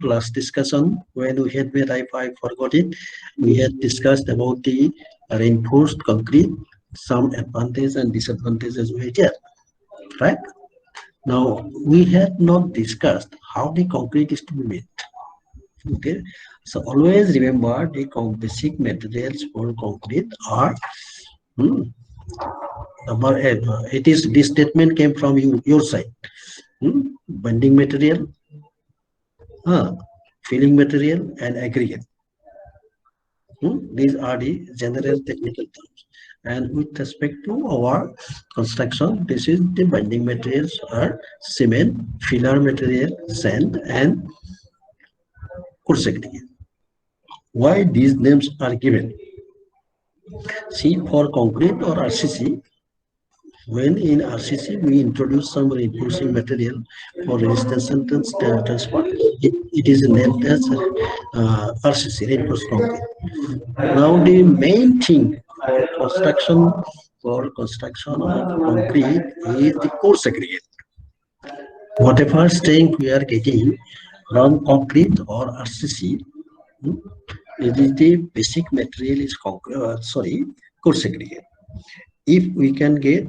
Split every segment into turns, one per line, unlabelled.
last discussion when we had met, I forgot it. We had discussed about the reinforced concrete, some advantages and disadvantages we had, right? Now we had not discussed how the concrete is to be made. Okay, so always remember the basic materials for concrete are number it is this statement came from your side. Bending material, filling material, and aggregate. These are the general technical terms. And with respect to our construction, this is the binding materials are cement, filler material, sand, and coarse aggregate. Why these names are given? See, for concrete or RCC, when in RCC we introduce some reinforcing material for resistance and transport, it is named as RCC, reinforced concrete. Now the main thing for construction of concrete is the coarse aggregate. Whatever strength we are getting from concrete or RCC, it is the basic material is coarse aggregate. If we can get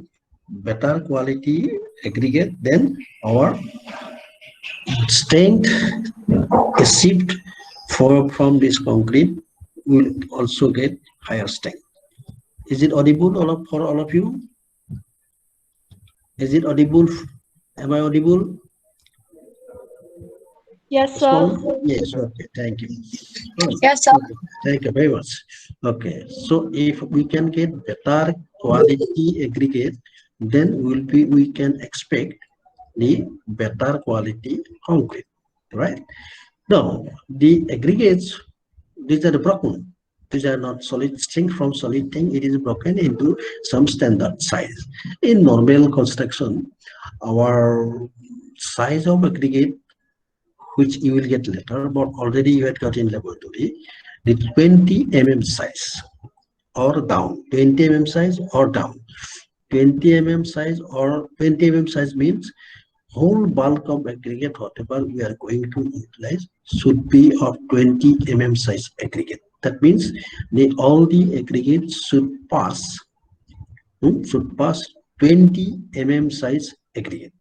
better quality aggregate, then our strength achieved from this concrete will also get higher strength. Is it audible for all of you? Is it audible? Am I audible?
Yes, sir.
Yes, okay, thank you.
Yes, sir.
Okay, thank you very much. Okay, so if we can get better quality aggregate, then we can expect the better quality concrete, right? Now, the aggregates, these are broken. These are not solid string from solid thing. It is broken into some standard size. In normal construction, our size of aggregate, which you will get later, but already you had got in laboratory, the 20 mm size or down, 20 mm size or down. 20 mm size or 20 mm size means whole bulk of aggregate, whatever we are going to utilize, should be of 20 mm size aggregate. That means all the aggregates should pass 20 mm size aggregate.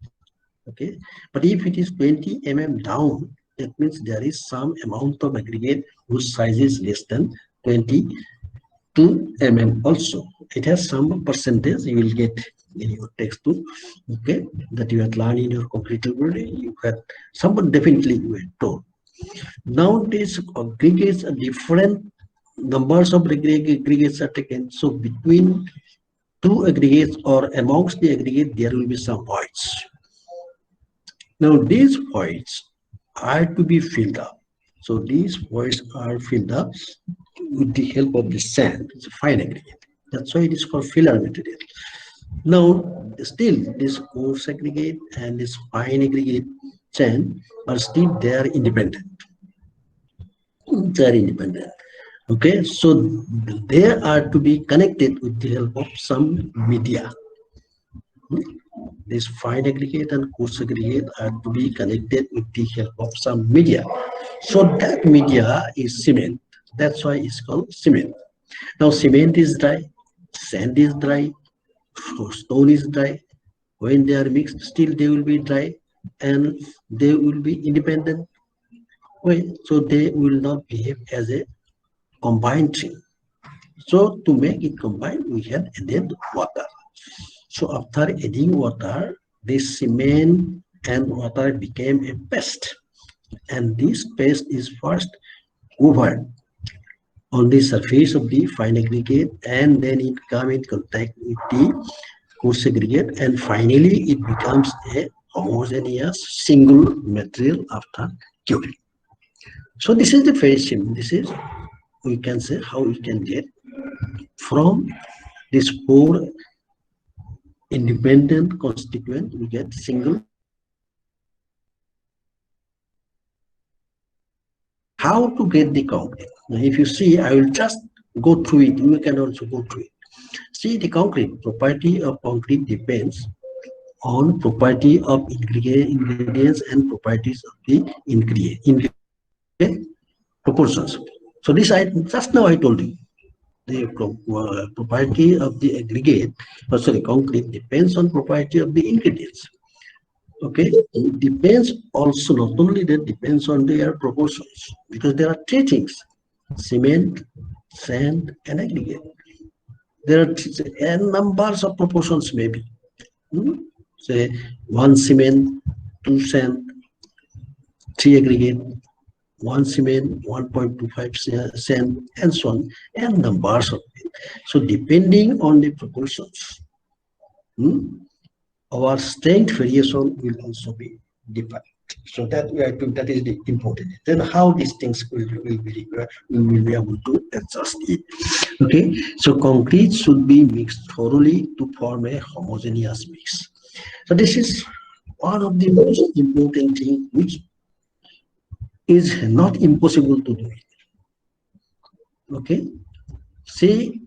Okay, but if it is 20 mm down, that means there is some amount of aggregate whose size is less than 22 mm also. It has some percentage you will get in your textbook, okay, that you had learned in your concrete library. You had someone definitely you had told. Now these aggregates are different numbers of aggregates are taken. So between two aggregates or amongst the aggregate, there will be some voids. Now these voids are to be filled up. So these voids are filled up with the help of the sand. It's a fine aggregate. That's why it is called filler material. Now still this coarse aggregate and this fine aggregate sand are still they are independent. They are independent. Okay, so they are to be connected with the help of some media. This fine aggregate and coarse aggregate are to be connected with the help of some media. So that media is cement. That's why it's called cement. Now cement is dry, sand is dry, stone is dry. When they are mixed, still they will be dry and they will be independent. So they will not behave as a combined thing. So to make it combined, we had added water. So after adding water, this cement and water became a paste. And this paste is first covered on the surface of the fine aggregate, and then it comes in contact with the coarse aggregate, and finally it becomes a homogeneous single material after curing. So this is the very simple. This is, we can say, how we can get from this four independent constituent, we get single. How to get the concrete? Now, if you see, I will just go through it. You can also go through it. See, the concrete property of concrete depends on property of ingredients and properties of the ingredient. Okay, proportions. So this I just now I told you. The property of the aggregate, or sorry, concrete depends on property of the ingredients. Okay, it depends also, not only that, depends on their proportions, because there are three things: cement, sand, and aggregate. There are n numbers of proportions maybe. Say one cement, two sand, three aggregate, one cement, 1.25 sand, and so on, and numbers of it. So depending on the proportions, our strength variation will also be different. So that I think that is the important. Then how these things will be we will be able to adjust it. Okay, so concrete should be mixed thoroughly to form a homogeneous mix. So this is one of the most important things which is not impossible to do it. Okay, see,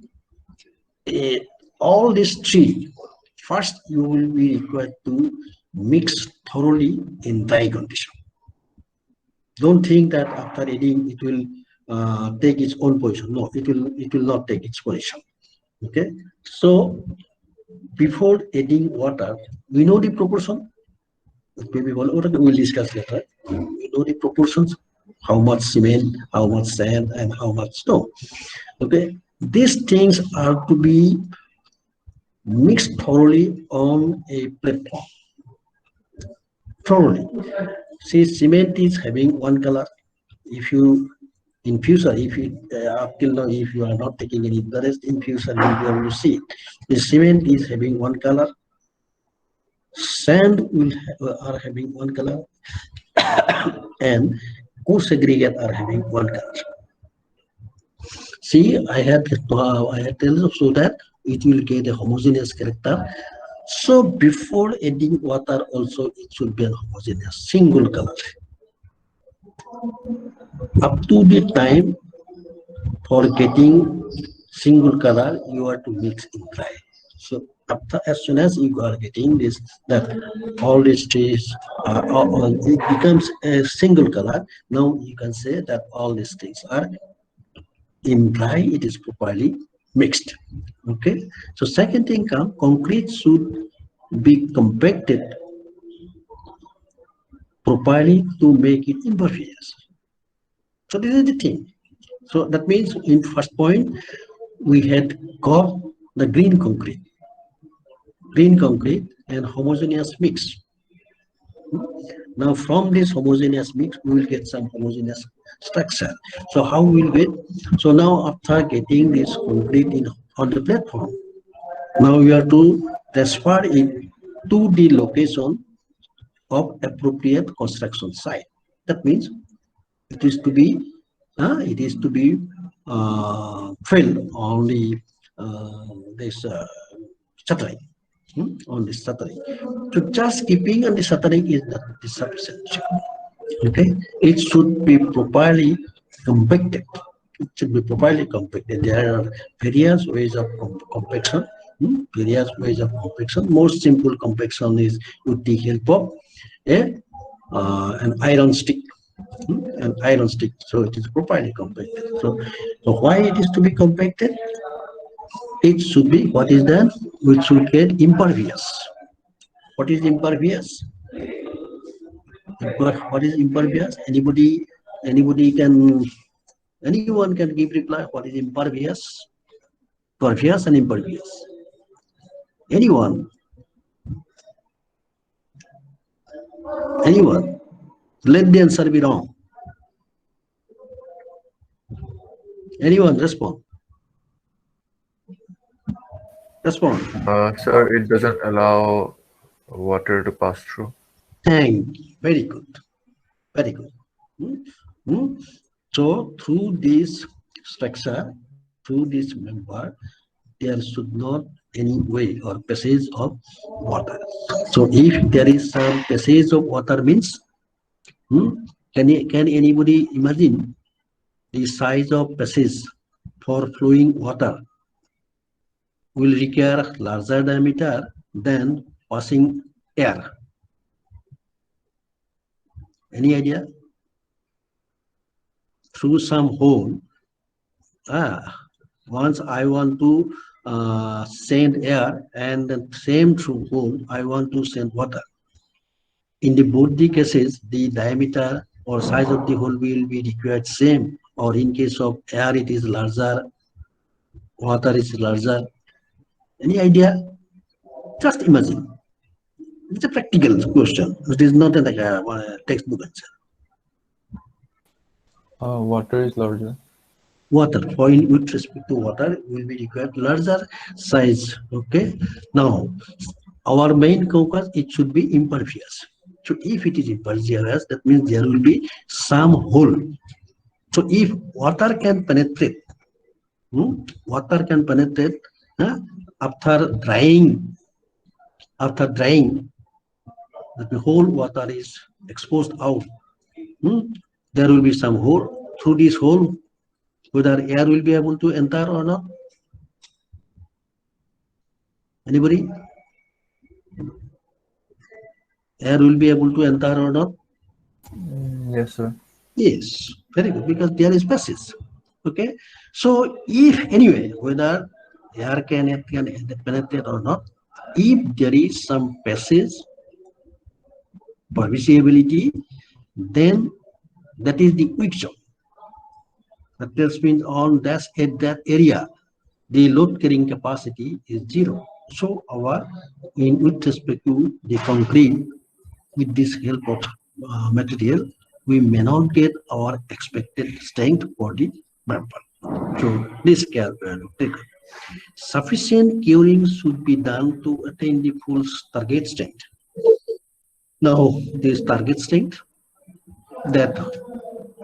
all these three, first you will be required to mix thoroughly in dry condition. Don't think that after adding it will take its own position. No, it will not take its position. Okay, so before adding water, we know the proportion. Maybe we'll discuss later. We know the proportions: how much cement, how much sand, and how much stone. Okay, these things are to be mixed thoroughly on a platform. Thoroughly. See, cement is having one color. If you in future, if you up till now, if you are not taking any interest in future, you will be able to see it. The cement is having one color. Sand will are having one color, and coarse aggregate are having one color. See, I had told so that it will get a homogeneous character. So before adding water, also it should be a homogeneous single color. Up to the time for getting single color, you are to mix in dry. So after, as soon as you are getting this, that all these trees it becomes a single color. Now you can say that all these things are in dry. It is properly mixed. Okay. So second thing come, concrete should be compacted properly to make it impervious. So this is the thing. So that means in first point we had got the green and homogeneous mix. Now from this homogeneous mix we will get some homogeneous structure. So how we will get? So now after getting this concrete in on the platform, now we are to transfer it to the location of appropriate construction site. That means it is to be filled on the this shuttering, on the shuttering. So just keeping on the shuttering is not sufficient. Okay, it should be properly compacted. It should be properly compacted. There are various ways of compaction. Various ways of compaction. Most simple compaction is with the help of an iron stick. An iron stick. So it is properly compacted. So why it is to be compacted? It should be what is done? We should get impervious. What is impervious? What is impervious? Anybody can, anyone can give reply. What is impervious? Pervious and impervious. Anyone? Anyone? Let the answer be wrong. Anyone respond? Respond.
Sir, it doesn't allow water to pass through.
Thank you. Very good. Very good. So through this structure, through this member, there should not any way or passage of water. So if there is some passage of water means, can anybody imagine the size of passage for flowing water will require larger diameter than passing air? Any idea? through some hole. Once I want to send air, and the same through hole I want to send water. In the both the cases, the diameter or size of the hole will be required same, or in case of air it is larger, water is larger. Any idea? Just imagine. It's a practical question. It is not a textbook answer.
Water is larger.
Water, for in with respect to water, will be required larger size. Okay. Now, our main focus, it should be impervious. So if it is impervious, that means there will be some hole. So if water can penetrate, water can penetrate after drying. After drying, the whole water is exposed out. There will be some hole. Through this hole, whether air will be able to enter or not. Anybody? Air will be able to enter or not?
Yes, sir.
Yes, very good, because there is passage. Okay, so if anyway, whether air can penetrate or not, if there is some passage, permeability, then that is the weak zone. That means on that at that area, the load carrying capacity is 0. So our with respect to the concrete, with this help of material, we may not get our expected strength for the member. So this care taken. Sufficient curing should be done to attain the full target strength. Now this target strength, that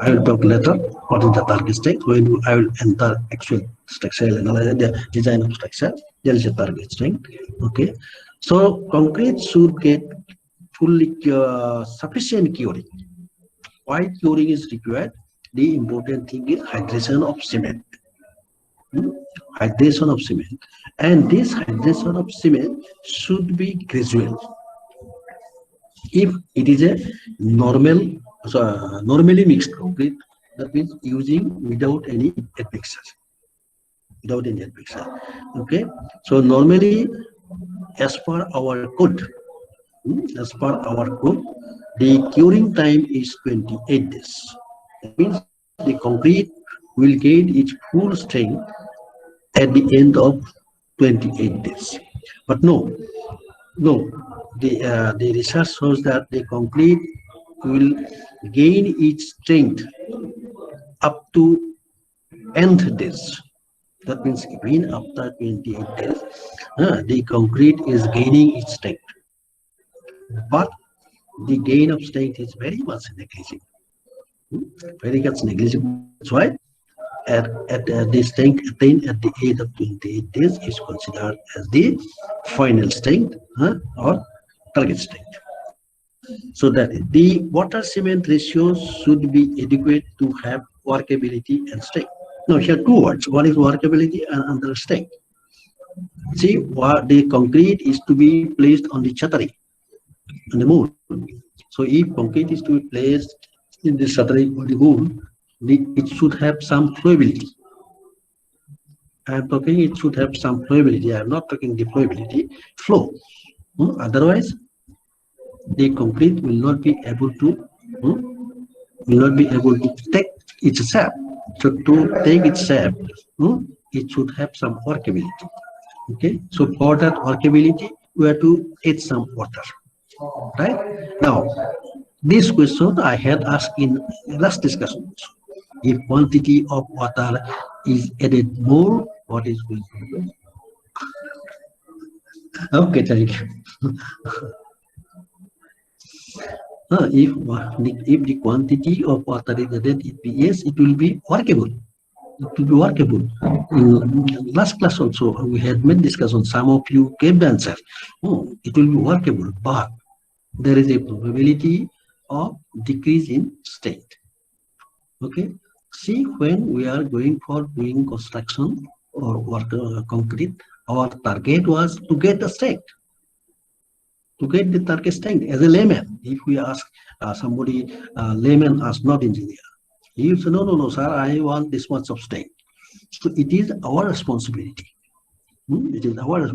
I will talk later. What is the target strength? When I will enter actual structural analysis, the design of structure, there is a target strength. Okay, so concrete should get fully sufficient curing. Why curing is required? The important thing is hydration of cement. Hydration of cement, and this hydration of cement should be gradual. If it is a normally mixed concrete, that means using without any admixture. Without any admixture. Okay, so normally, as per our code, the curing time is 28 days. That means the concrete will gain its full strength at the end of 28 days. But no, the research shows that the concrete will gain its strength up to nth days. That means even after 28 days, the concrete is gaining its strength. But the gain of strength is very much negligible. Very much negligible. That's why at the strength attained at the age of 28 days is considered as the final strength or target strength. So that the water cement ratios should be adequate to have workability and strength. Now here two words. One is workability and another strength. See, the concrete is to be placed on the Patwary, on the moon. So if concrete is to be placed in the Patwary or the moon, it should have some flowability. I am talking it should have some flowability. I am not talking the flowability, flow. Otherwise, the concrete will not be able to take its shape. So to take its shape, it should have some workability. Okay, so for that workability, we have to add some water. Right now, this question I had asked in last discussion. If quantity of water is added more, what is going to happen? Okay, thank you. If the quantity of water is added, yes, it will be workable. It will be workable. In last class also, we had made discussion. Some of you gave the answer. It will be workable, but there is a probability of decrease in strength. Okay. See, when we are going for doing construction or work concrete, our target was to get the strength. To get the target strength as a layman. If we ask somebody, layman as not engineer, You say, no, sir, I want this much of strength. So it is our responsibility. It is our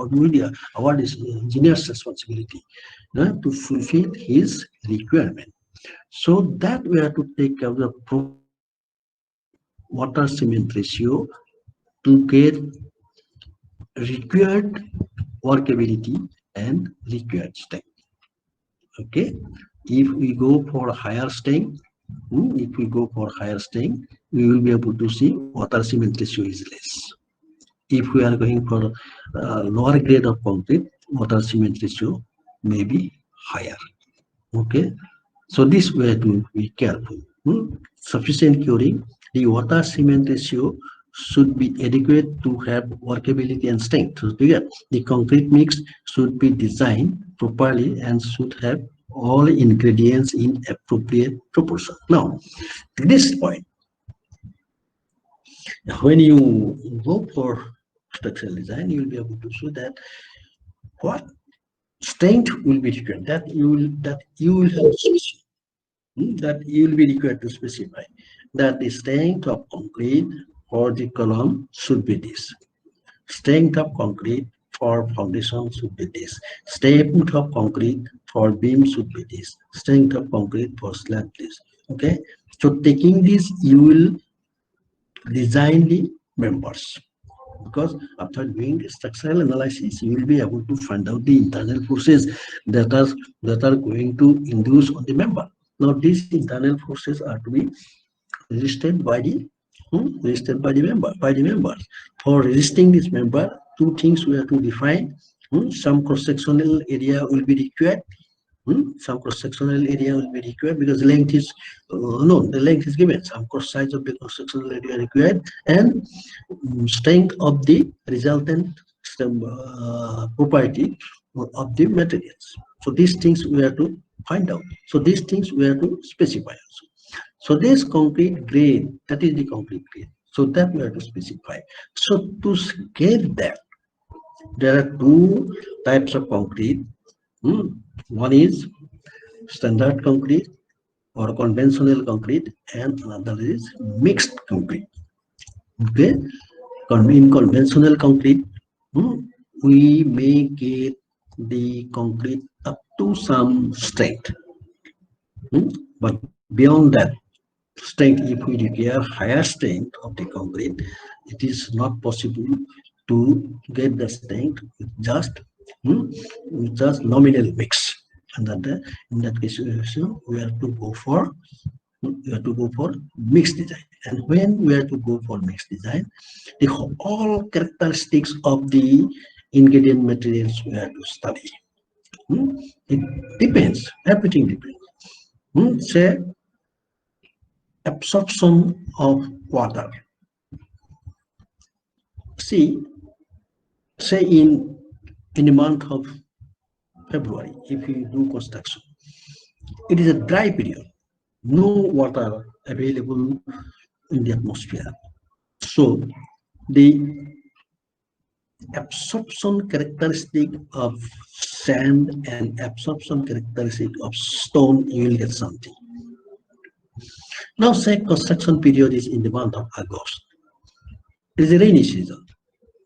media, our engineer's responsibility to fulfill his requirement. So that we have to take care of the water cement ratio to get required workability and required strength. Okay, if we go for higher strength, we will be able to see water cement ratio is less. If we are going for lower grade of concrete, water cement ratio may be higher. Okay, so this we have to be careful. Sufficient curing, the water cement ratio should be adequate to have workability and strength. So the concrete mix should be designed properly and should have all ingredients in appropriate proportion. Now, to this point, when you go for structural design, you will be able to show that what strength will be required, that you will have that you will be required to specify that the strength of concrete for the column should be this. Strength of concrete for foundation should be this. Strength of concrete for beam should be this. Strength of concrete for slab this. Okay. So taking this, you will design the members, because after doing the structural analysis, you will be able to find out the internal forces that are going to induce on the member. Now these internal forces are to be resisted by the members. For resisting this member, two things we have to define. Some cross-sectional area will be required. Some cross-sectional area will be required because length is the length is given. Some cross size of the cross-sectional area required, and strength of the resultant property of the materials. So these things we have to find out. So these things we have to specify also. So this concrete grade, that is the concrete grade. So that we have to specify. So to get that, there are two types of concrete. One is standard concrete or conventional concrete, and another is mixed concrete. Okay, in conventional concrete, we may get the concrete up to some strength, but beyond that strength, if we require higher strength of the concrete, it is not possible to get the strength with just nominal mix. And that in that case, we have to go for mixed design. And when we have to go for mixed design, the all characteristics of the ingredient materials we have to study. It depends. Everything depends. Say absorption of water. See, say in the month of February, if you do construction, it is a dry period, no water available in the atmosphere. So the absorption characteristic of sand and absorption characteristic of stone, you will get something. Now say construction period is in the month of August. It is a rainy season.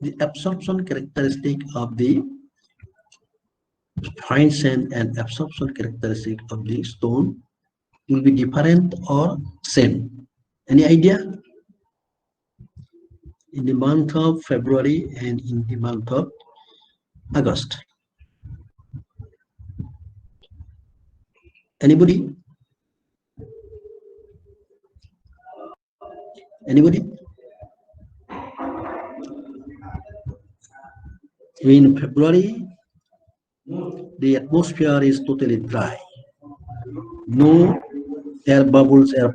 The absorption characteristic of the fine sand and absorption characteristic of the stone will be different or same. Any idea? In the month of February and in the month of August. Anybody? Anybody? In February, the atmosphere is totally dry. No air bubbles, water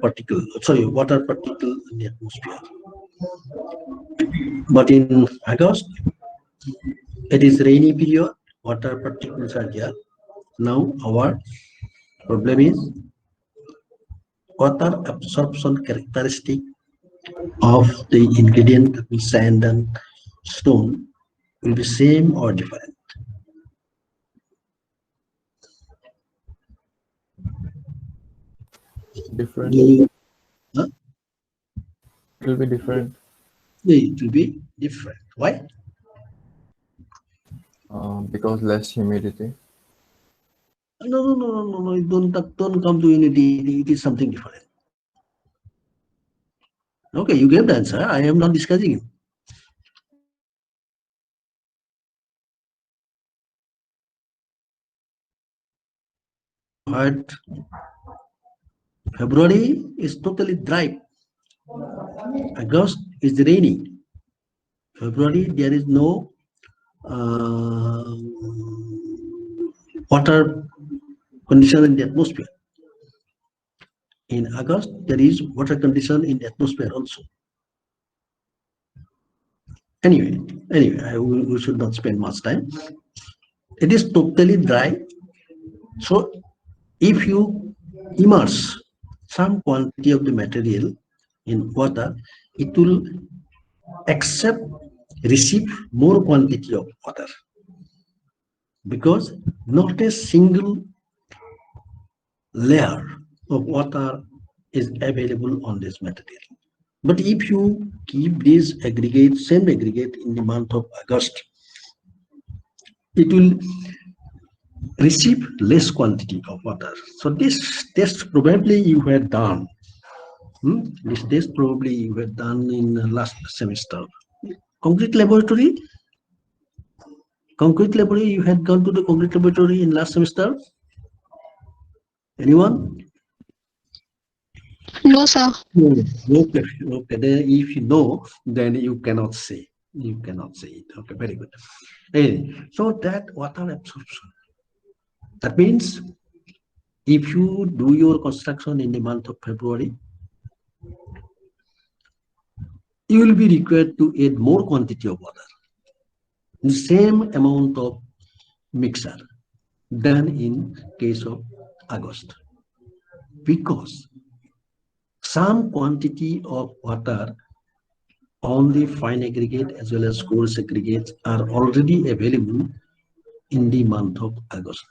particle in the atmosphere. But in August, it is rainy period, water particles are there. Now our problem is water absorption characteristic of the ingredient sand and stone will be same or different.
Different.
Huh?
It will be different
It will be different. Why?
because less humidity.
No. Don't come to unity. It is something different. Okay, you gave the answer. I am not discussing it. You heard February is totally dry. August is rainy. February there is no water condition in the atmosphere. In August there is water condition in the atmosphere also. Anyway, we should not spend much time. It is totally dry. So if you immerse some quantity of the material in water, it will accept, receive more quantity of water, because not a single layer of water is available on this material. But if you keep this aggregate, same aggregate in the month of August, it will receive less quantity of water. So this test probably you had done. This test probably you had done in last semester. Concrete laboratory. Concrete laboratory. You had gone to the concrete laboratory in last semester. Anyone?
No, sir.
Okay. Then if you know, then you cannot say. You cannot say it. Okay, very good. Anyway, so that water absorption. That means if you do your construction in the month of February, you will be required to add more quantity of water, the same amount of mixture than in case of August, because some quantity of water on the fine aggregate as well as coarse aggregates are already available in the month of August.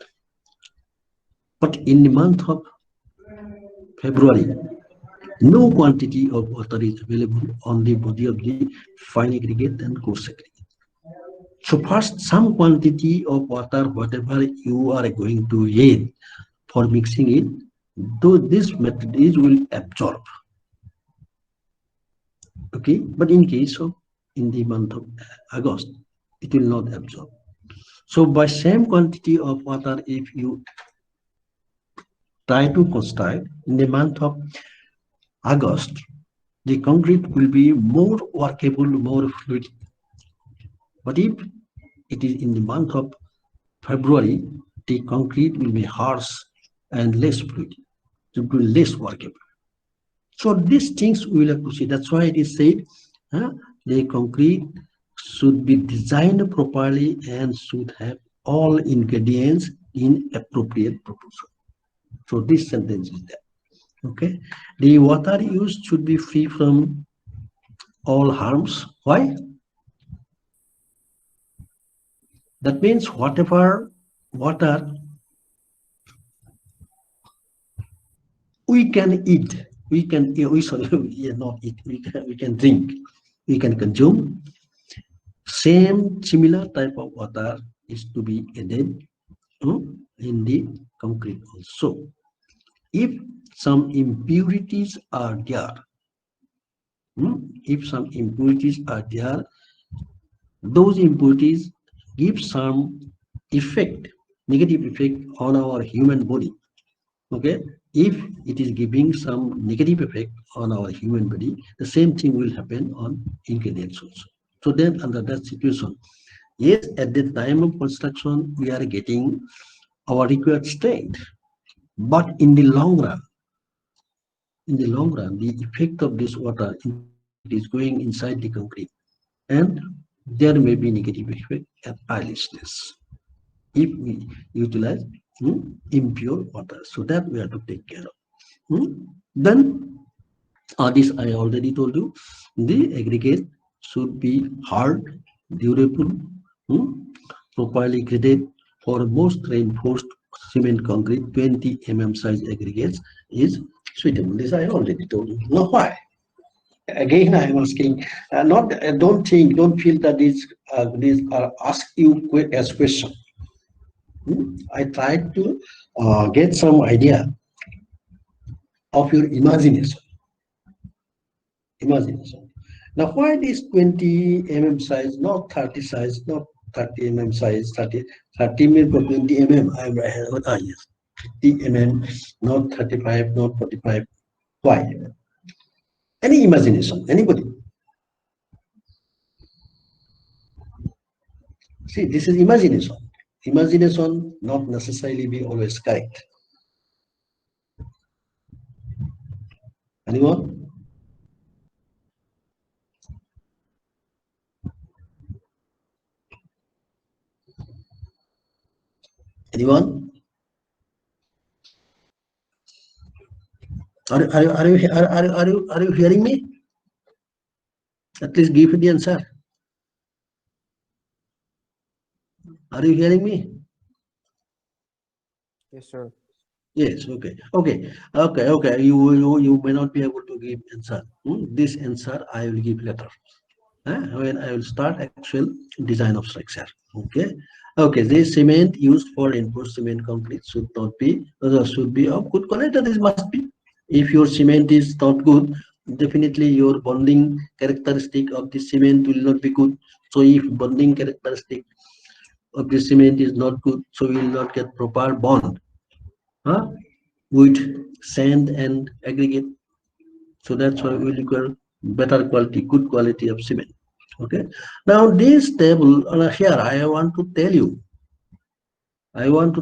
But in the month of February, no quantity of water is available on the body of the fine aggregate and coarse aggregate. So first, some quantity of water, whatever you are going to add for mixing it, though this method will absorb. Okay, but in case of in the month of August, it will not absorb. So by same quantity of water, if you try to construct in the month of August, the concrete will be more workable, more fluid. But if it is in the month of February, the concrete will be harsh and less fluid, it will be less workable. So these things we will have to see. That's why it is said the concrete should be designed properly and should have all ingredients in appropriate proportion. So this sentence is there. Okay, the water used should be free from all harms. Why? That means whatever water we can eat, we not eat, we can drink, we can consume. Similar type of water is to be added in the concrete also. If some impurities are there, those impurities give some effect, negative effect on our human body. Okay, if it is giving some negative effect on our human body, the same thing will happen on ingredients also. So then under that situation, yes, at the time of construction, we are getting our required strength, but in the long run, the effect of this water is going inside the concrete, and there may be negative effect at early stage if we utilize impure water. So that we have to take care of. Then this I already told you, the aggregate should be hard, durable, properly graded. For most reinforced cement concrete, 20 mm size aggregates is suitable. This I already told you. Now why? Again, I am asking, not don't think, don't feel that these are ask you as question. I tried to get some idea of your imagination. Imagination. Now, why this 20 mm size, not 30 size, not 30 mm size, 30 mm for 20 mm? Yes, 50 mm, not 35, not 45. Why? Any imagination? Anybody? See, this is imagination. Imagination not necessarily be always correct. Anyone? Anyone? Are you hearing me? At least give the answer. Are you hearing me?
Yes, sir.
Yes. Okay. You may not be able to give answer. This answer I will give later. When I will start actual design of structure. Okay. Okay. This cement used for reinforced cement concrete should not be of good quality. This must be. If your cement is not good, definitely your bonding characteristic of the cement will not be good. So if bonding characteristic of the cement is not good, so we will not get proper bond with sand and aggregate. So that's why we require better quality, good quality of cement. Okay. Now this table here, I want to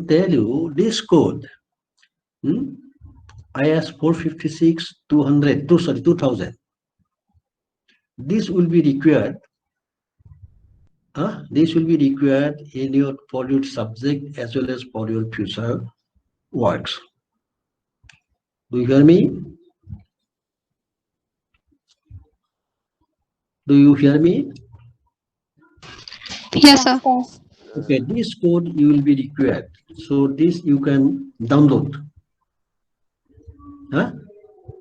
tell you this code. IS 456 200 2000. This will be required. This will be required in your for your subject as well as for your future works. Do you hear me? Do you hear me?
Yes, sir.
Okay, this code you will be required. So this you can download.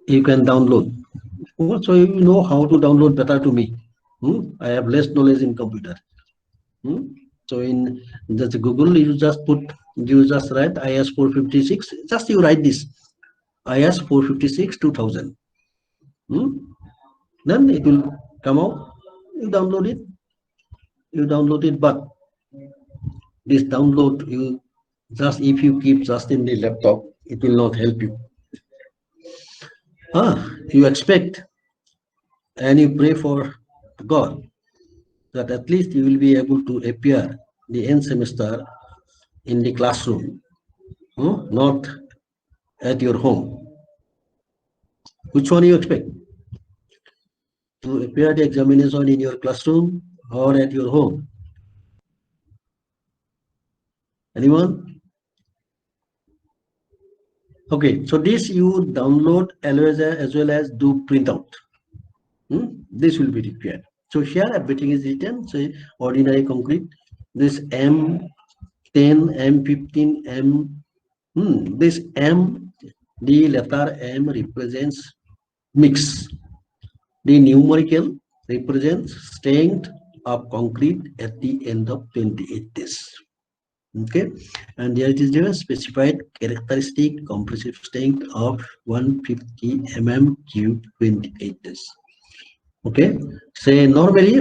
You can download. So you know how to download better to me. I have less knowledge in computer. So in just Google, you just write IS 456. Just you write this IS 456 2000. Then it will come out. You download it. But this download you just if you keep just in the laptop, it will not help you. You expect and you pray for God that at least you will be able to appear the end semester in the classroom, not at your home. Which one you expect? To appear the examination in your classroom or at your home? Anyone? Okay, so this you download as well as do printout. This will be required. So here everything is written. So ordinary concrete, this M10, M15, this M, the letter M represents mix. The numerical represents strength of concrete at the end of 28 days. Okay, and there is a specified characteristic compressive strength of 150 mm cube 28 days. Okay, say normally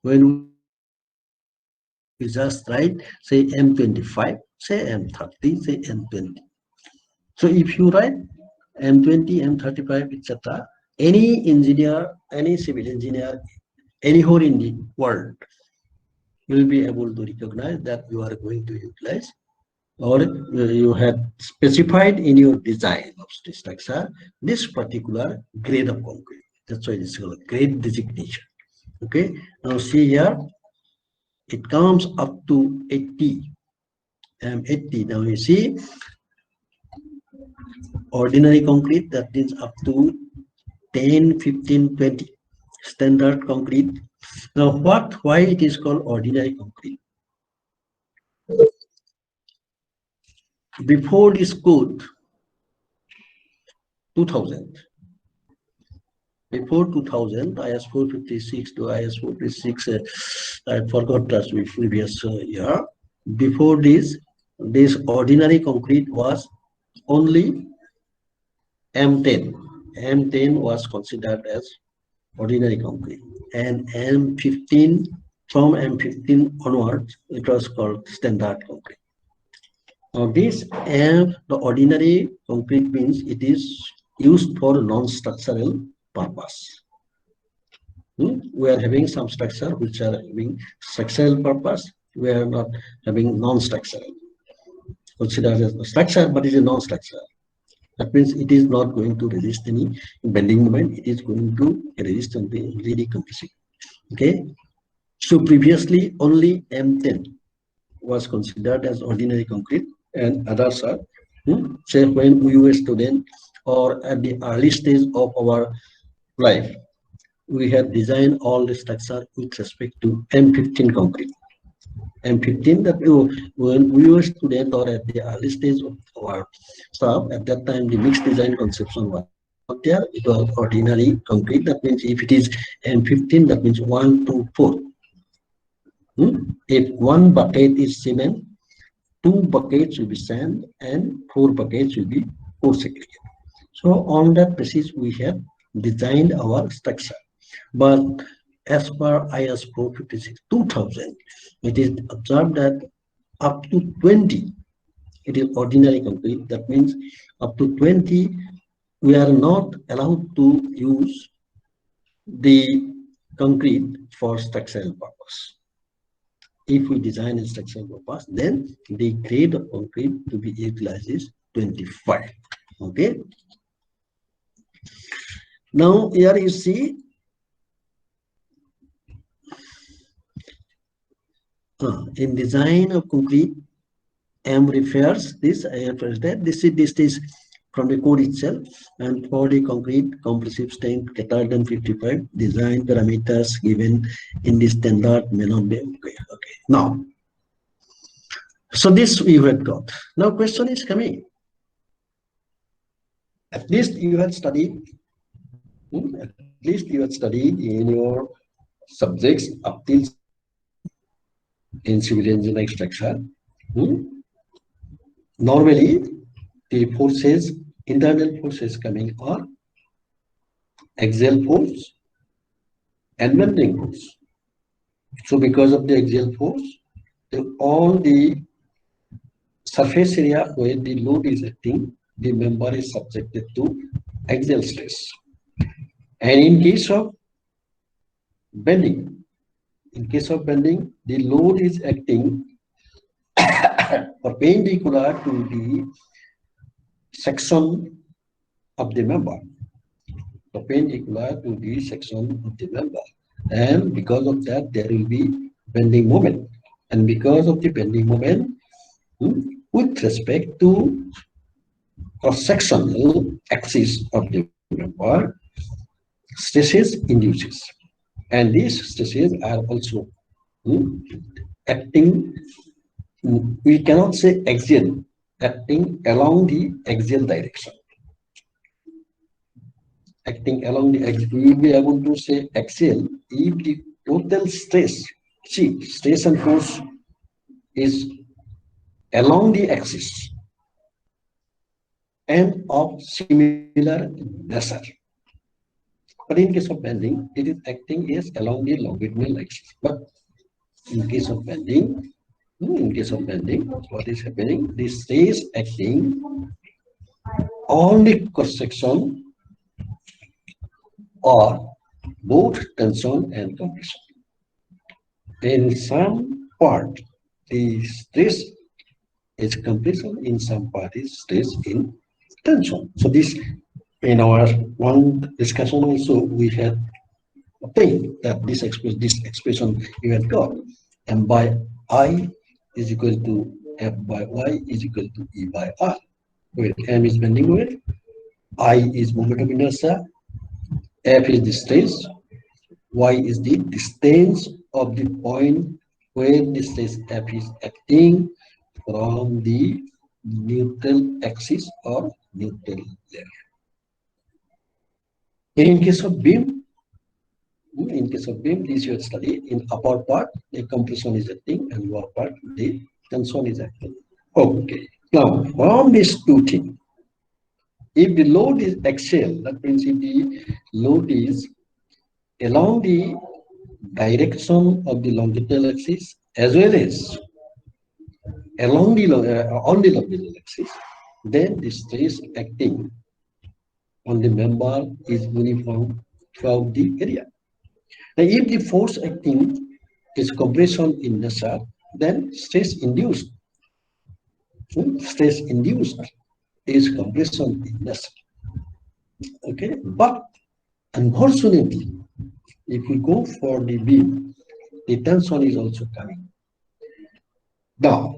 when we just write say M25, say M30, say M20. So if you write M20, M35, etc., any engineer, any civil engineer, anywhere in the world will be able to recognize that you are going to utilize or you have specified in your design of the structure this particular grade of concrete. That's why it's called grade designation. Okay, now see here, it comes up to 80 M80. Now you see ordinary concrete, that is up to 10, 15, 20 standard concrete. Now why it is called ordinary concrete? Before this code 2000, before 2000, IS 456 to IS 456, I forgot the previous year. Before this ordinary concrete was only M10. M10 was considered as ordinary concrete, and M15, from M15 onwards, it was called standard concrete. Now this M, the ordinary concrete, means it is used for non-structural purpose. We are having some structure which are having structural purpose. We are not having non-structural. Considered as a structure, but it is a non-structural. That means it is not going to resist any bending moment. It is going to resist the decompressing. Okay. So previously only M10 was considered as ordinary concrete, and others are, say, when we were student or at the early stage of our life, we have designed all the structure with respect to M15 concrete. M15, that when we were student or at the early stage of our stuff, at that time the mixed design conception was not there. It was ordinary concrete. That means if it is M15, that means 1, 2, 4. If one bucket is cement, 2 buckets will be sand, and 4 buckets will be coarse aggregate. So on that basis, we have designed our structure. But as per IS 456 2000, it is observed that up to 20, it is ordinary concrete. That means up to 20, we are not allowed to use the concrete for structural purpose. If we design a structural purpose, then the grade of concrete to be utilized is 25. Okay. Now here you see in design of concrete, M refers this. I refers that this is from the code itself, and for the concrete compressive strength greater than 55, design parameters given in the standard may not be okay. Okay. Now, so this we have got. Now question is coming. At least you had studied. At least you had studied in your subjects up till in civil engineering structure. Normally, the forces, internal forces coming are axial force and bending force. So because of the axial force, all the surface area where the load is acting, the member is subjected to axial stress. And in case of bending, the load is acting perpendicular to the section of the member. Perpendicular to the section of the member. And because of that, there will be bending moment. And because of the bending moment, with respect to cross-sectional axis of the member, stresses induces. And these stresses are also acting, we cannot say axial, acting along the axial direction. Acting along the axial, we will be able to say axial if the total stress, see, stress and force is along the axis and of similar nature. But in case of bending, it is acting as along the longitudinal axis. But in case of bending, what is happening? The stress acting on the cross section or both tension and compression. In some part, the stress is compression, in some part is stress in tension. So this, in our one discussion also, we had obtained that this expression you had got, M by I is equal to F by Y is equal to E by R, where M is bending moment, I is moment of inertia, F is the stress, Y is the distance of the point where the stress F is acting from the neutral axis or neutral layer. In case of beam, this you study in upper part, the compression is acting, and lower part, the tension is acting. Okay. Now, from these two things, if the load is axial, that means if the load is along the direction of the longitudinal axis as well as along the on the longitudinal axis, then the stress acting on the member is uniform throughout the area. Now, if the force acting is compression in nature, then stress induced is compression in nature. Okay, but unfortunately, if we go for the beam, the tension is also coming. Now,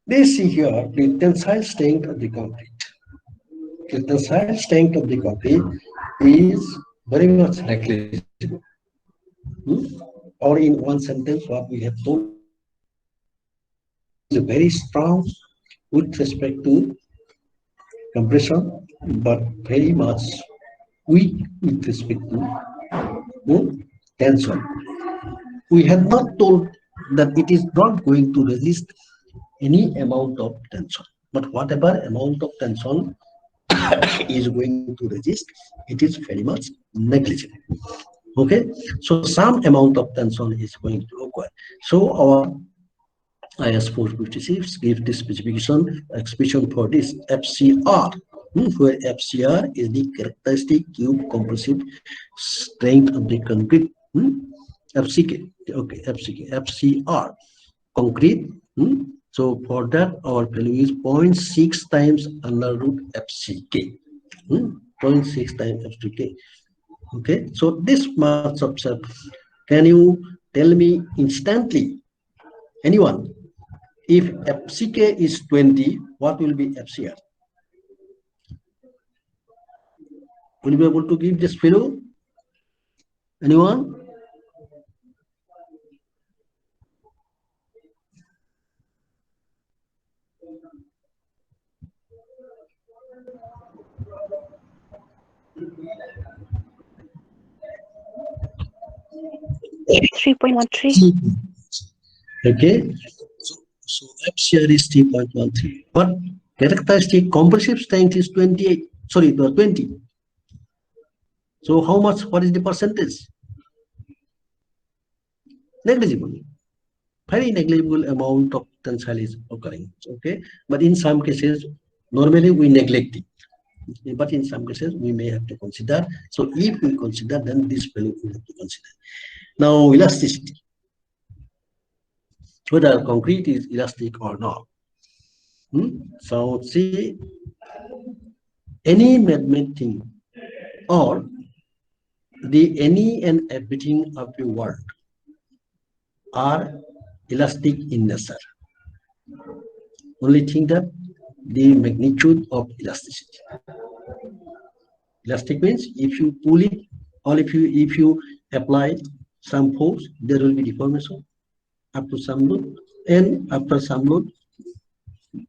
let's see here the tensile strength of the concrete. The tensile strength of the concrete is very much negligible. Or in one sentence, what we have told is very strong with respect to compression, but very much weak with respect to tension. We have not told that it is not going to resist any amount of tension, but whatever amount of tension is going to resist, it is very much negligible. Okay, so some amount of tension is going to occur. So our IS 456 gives the expression for this FCR, where FCR is the characteristic cube compressive strength of the concrete. FCK, okay, FCR, concrete. So for that, our value is 0.6 times under root FCK. 0.6 times FCK. Okay, so this much of can you tell me instantly, anyone, if FCK is 20, what will be FCR? Will you be able to give this value? Anyone? Okay, so FCR is 3.13, but characteristic compressive strength is 28. Sorry, 20. So how much? What is the percentage? Negligible. Very negligible amount of tensile is occurring. Okay, but in some cases, normally we neglect it. But in some cases, we may have to consider. So if we consider, then this value we have to consider. Now, elasticity. Whether concrete is elastic or not. So see, any man-made thing or the any and everything of the world are elastic in nature. Only thing that the magnitude of elasticity. Elastic means if you pull it or if you apply some force, there will be deformation up to some load, and after some load,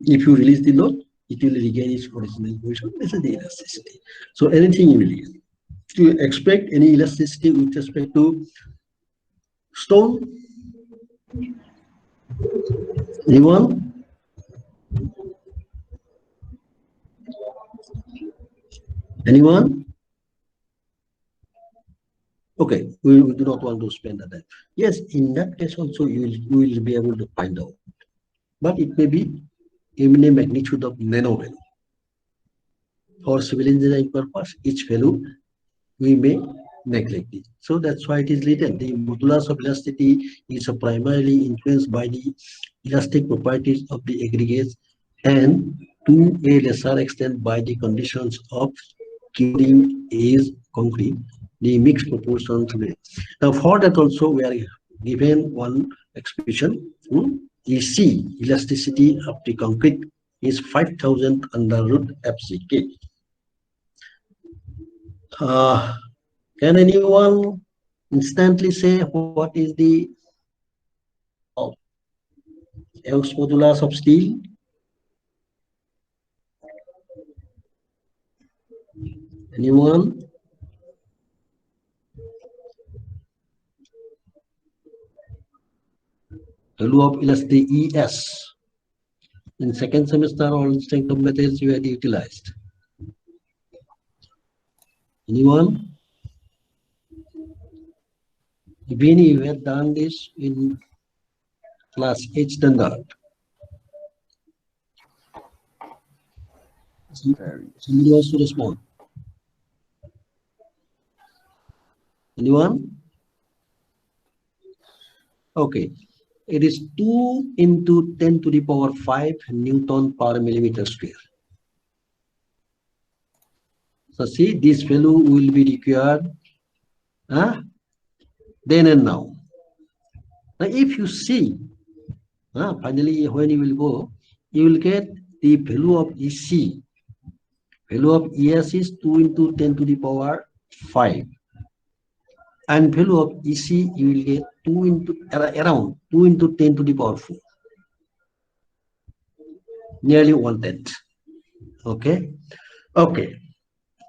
if you release the load, it will regain its original position. This is the elasticity. So anything you release. To expect any elasticity with respect to stone? Anyone? Anyone? Okay, we do not want to spend that time. Yes, in that case also you will be able to find out. But it may be in a magnitude of nano value. For civil engineering purpose, each value we may neglect it. So that's why it is written. The modulus of elasticity is primarily influenced by the elastic properties of the aggregates and to a lesser extent by the conditions of curing is concrete, the mixed proportion today. Now for that also we are given one expression. You see elasticity of the concrete is 5,000 under root FCK. Can anyone instantly say what is the Young's modulus of steel? Anyone? value of elasticity ES. In second semester, all strength of methods you had utilized. Anyone? Even you had done this in class 8 standard. Somebody wants to respond. Anyone? Okay. It is 2 into 10 to the power 5 Newton per millimeter square. So see, this value will be required then and now. Now if you see, finally when you will go, you will get the value of EC. Value of ES is 2 into 10 to the power 5. And value of EC you will get 2 into around 2 into 10 to the power 4. Nearly 1/10. Okay. Okay.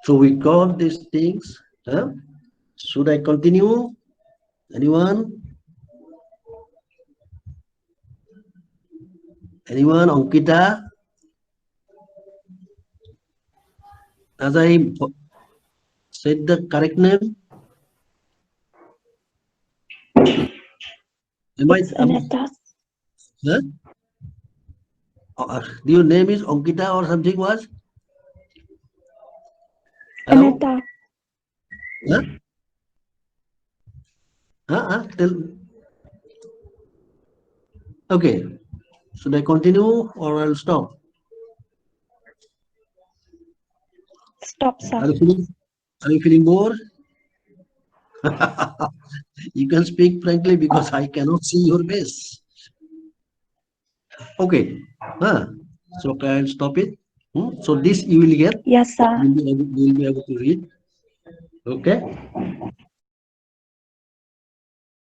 So we got these things. Should I continue? Anyone? Anyone? Ankita? As I said the correct name?
It's Aneta.
Huh? Your name is Ankita or something was? Hello?
Aneta.
Tell. Okay. Should I continue or I'll stop?
Stop, sir.
Are you feeling bored? You can speak frankly because I cannot see your face. Okay. So I'll stop it. So this you will get.
Yes, sir.
You will be able to read. Okay.